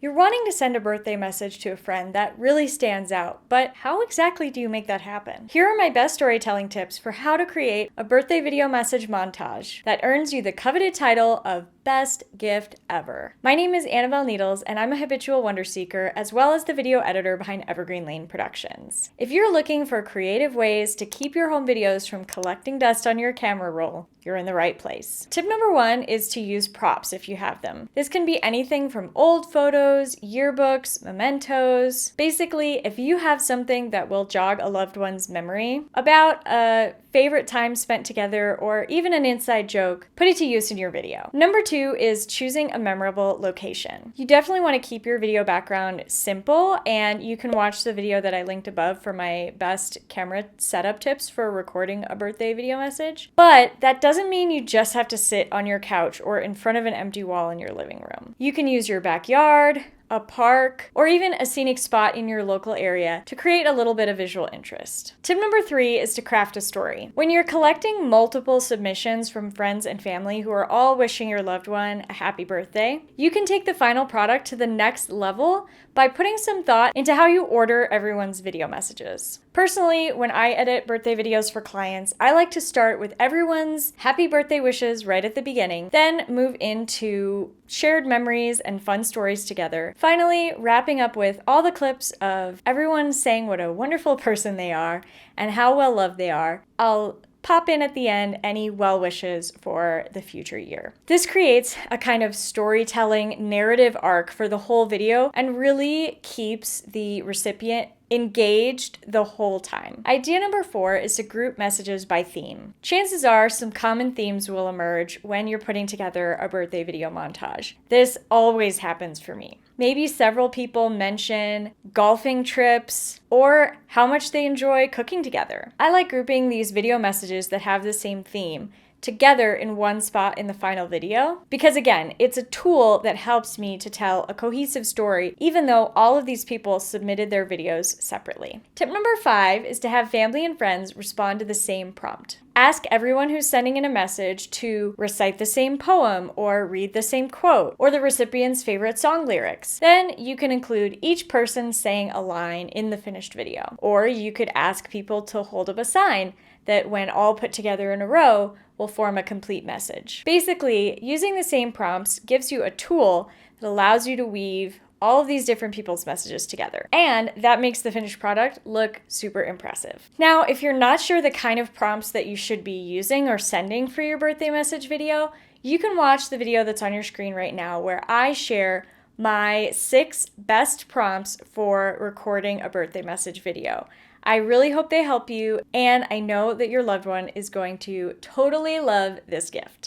You're wanting to send a birthday message to a friend that really stands out, but how exactly do you make that happen? Here are my best storytelling tips for how to create a birthday video message montage that earns you the coveted title of Best Gift Ever. My name is Annabelle Needles, and I'm a habitual wonder seeker as well as the video editor behind Evergreen Lane Productions. If you're looking for creative ways to keep your home videos from collecting dust on your camera roll, you're in the right place. Tip number 1 is to use props if you have them. This can be anything from old photos, yearbooks, mementos. Basically, if you have something that will jog a loved one's memory about a favorite time spent together or even an inside joke, put it to use in your video. Number 2 is choosing a memorable location. You definitely want to keep your video background simple, and you can watch the video that I linked above for my best camera setup tips for recording a birthday video message. But that doesn't mean you just have to sit on your couch or in front of an empty wall in your living room. You can use your backyard, a park, or even a scenic spot in your local area to create a little bit of visual interest. Tip number 3 is to craft a story. When you're collecting multiple submissions from friends and family who are all wishing your loved one a happy birthday, you can take the final product to the next level by putting some thought into how you order everyone's video messages. Personally, when I edit birthday videos for clients, I like to start with everyone's happy birthday wishes right at the beginning, then move into shared memories and fun stories together. Finally, wrapping up with all the clips of everyone saying what a wonderful person they are and how well loved they are. I'll pop in at the end any well wishes for the future year. This creates a kind of storytelling narrative arc for the whole video and really keeps the recipient engaged the whole time. Idea number 4 is to group messages by theme. Chances are some common themes will emerge when you're putting together a birthday video montage. This always happens for me. Maybe several people mention golfing trips or how much they enjoy cooking together. I like grouping these video messages that have the same theme together in one spot in the final video because, again, it's a tool that helps me to tell a cohesive story even though all of these people submitted their videos separately. Tip number 5 is to have family and friends respond to the same prompt. Ask everyone who's sending in a message to recite the same poem or read the same quote or the recipient's favorite song lyrics. Then you can include each person saying a line in the finished video. Or you could ask people to hold up a sign that, when all put together in a row, will form a complete message. Basically, using the same prompts gives you a tool that allows you to weave all of these different people's messages together. And that makes the finished product look super impressive. Now, if you're not sure the kind of prompts that you should be using or sending for your birthday message video, you can watch the video that's on your screen right now where I share my 6 best prompts for recording a birthday message video. I really hope they help you, and I know that your loved one is going to totally love this gift.